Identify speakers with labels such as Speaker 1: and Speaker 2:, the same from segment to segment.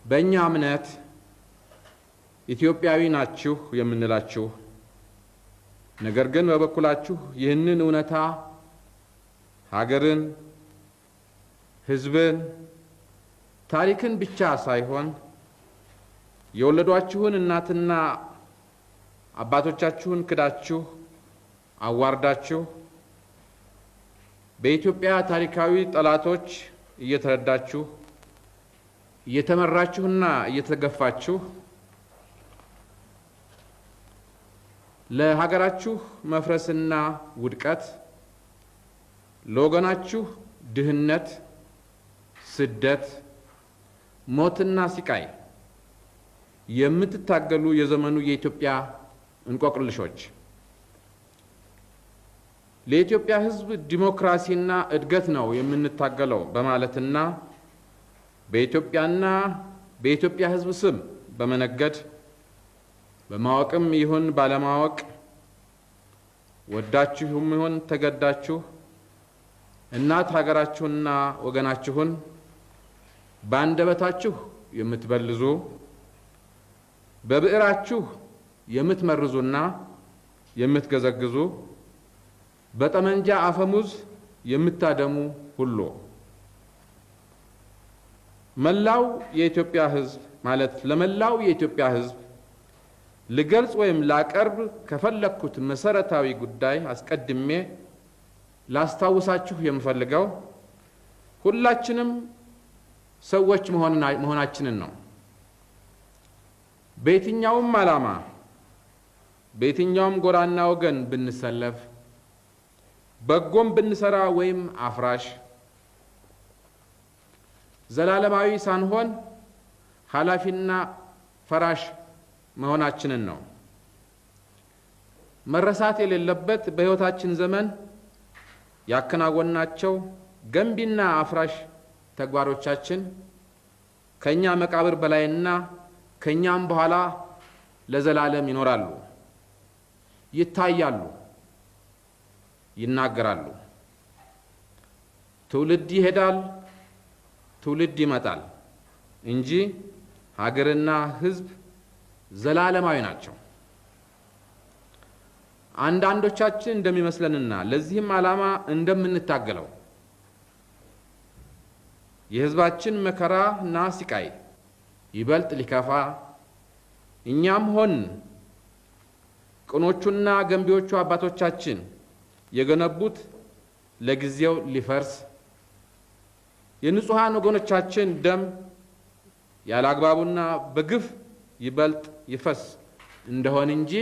Speaker 1: በእኛ እምነት ኢትዮጵያዊ ናችሁ የምንላችሁ ነገር ግን በበኩላችሁ ይህንን እውነታ ሀገርን ህዝብን ታሪክን ብቻ ሳይሆን የወለዷችሁን እናትና አባቶቻችሁን ክዳችሁ አዋርዳችሁ በኢትዮጵያ ታሪካዊ ጠላቶች እየተረዳችሁ እየተመራችሁና እየተገፋችሁ ለሀገራችሁ መፍረስና ውድቀት ለወገናችሁ ድህነት ስደት ሞትና ስቃይ የምትታገሉ የዘመኑ የኢትዮጵያ እንቆቅልሾች ለኢትዮጵያ ህዝብ ዲሞክራሲና እድገት ነው የምንታገለው በማለትና በኢትዮጵያ ህዝብ ስም በመነገድ በማወቅም ይሁን ባለማወቅ ወዳችሁም ይሁን ተገዳችሁ እናት ሀገራችሁና ወገናችሁን ባንደበታችሁ የምትበልዙ በብዕራችሁ የምትመርዙና የምትገዘግዙ በጠመንጃ አፈሙዝ የምታደሙ ሁሉ መላው የኢትዮጵያ ህዝብ ማለት ለመላው የኢትዮጵያ ህዝብ ልገልጽ ወይም ላቀርብ ከፈለኩት መሰረታዊ ጉዳይ አስቀድሜ ላስታውሳችሁ የምፈልገው ሁላችንም ሰዎች መሆናችንን ነው። በየትኛውም ዓላማ በየትኛውም ጎራና ወገን ብንሰለፍ በጎም ብንሰራ ወይም አፍራሽ ዘላለማዊ ሳንሆን ኃላፊና ፈራሽ መሆናችንን ነው። መረሳት የሌለበት በህይወታችን ዘመን ያከናወናቸው ገንቢና አፍራሽ ተግባሮቻችን ከኛ መቃብር በላይና ከኛም በኋላ ለዘላለም ይኖራሉ፣ ይታያሉ፣ ይናገራሉ። ትውልድ ይሄዳል፣ ትውልድ ይመጣል እንጂ ሀገርና ህዝብ ዘላለማዊ ናቸው። አንዳንዶቻችን እንደሚመስለንና ለዚህም ዓላማ እንደምንታገለው የህዝባችን መከራና ስቃይ ይበልጥ ሊከፋ እኛም ሆን ቅኖቹና ገንቢዎቹ አባቶቻችን የገነቡት ለጊዜው ሊፈርስ የንጹሃን ወገኖቻችን ደም ያላግባቡና በግፍ ይበልጥ ይፈስ እንደሆነ እንጂ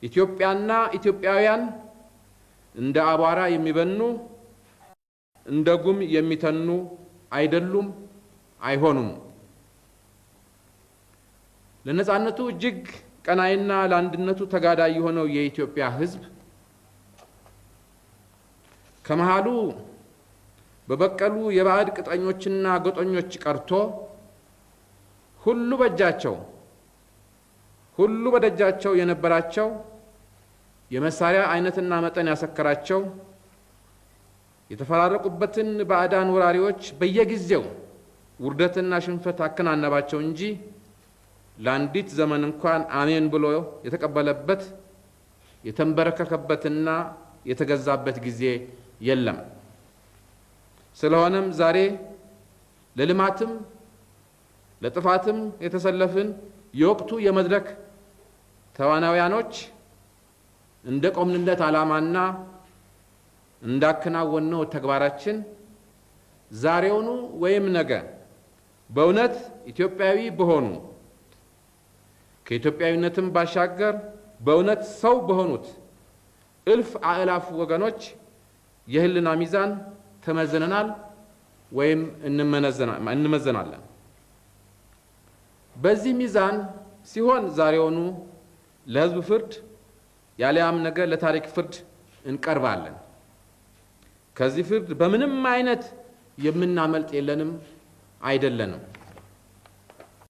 Speaker 1: ኢትዮጵያና ኢትዮጵያውያን እንደ አቧራ የሚበኑ እንደ ጉም የሚተኑ አይደሉም፣ አይሆኑም። ለነጻነቱ እጅግ ቀናይና ለአንድነቱ ተጋዳይ የሆነው የኢትዮጵያ ህዝብ ከመሃሉ በበቀሉ የባዕድ ቅጠኞችና ጎጠኞች ቀርቶ ሁሉ በደጃቸው የነበራቸው የመሳሪያ አይነትና መጠን ያሰከራቸው የተፈራረቁበትን ባዕዳን ወራሪዎች በየጊዜው ውርደትና ሽንፈት አከናነባቸው እንጂ ለአንዲት ዘመን እንኳን አሜን ብሎ የተቀበለበት የተንበረከከበትና የተገዛበት ጊዜ የለም። ስለሆነም ዛሬ ለልማትም ለጥፋትም የተሰለፍን የወቅቱ የመድረክ ተዋናዮች እንደ ቆምንለት ዓላማና እንዳከናወነው ተግባራችን ዛሬውኑ ወይም ነገ በእውነት ኢትዮጵያዊ በሆኑ ከኢትዮጵያዊነትም ባሻገር በእውነት ሰው በሆኑት እልፍ አእላፍ ወገኖች የህልና ሚዛን ተመዘነናል ወይም እንመዘናለን። በዚህ ሚዛን ሲሆን ዛሬውኑ ለህዝብ ፍርድ ያለያም ነገ ለታሪክ ፍርድ እንቀርባለን። ከዚህ ፍርድ በምንም አይነት የምናመልጥ የለንም አይደለንም።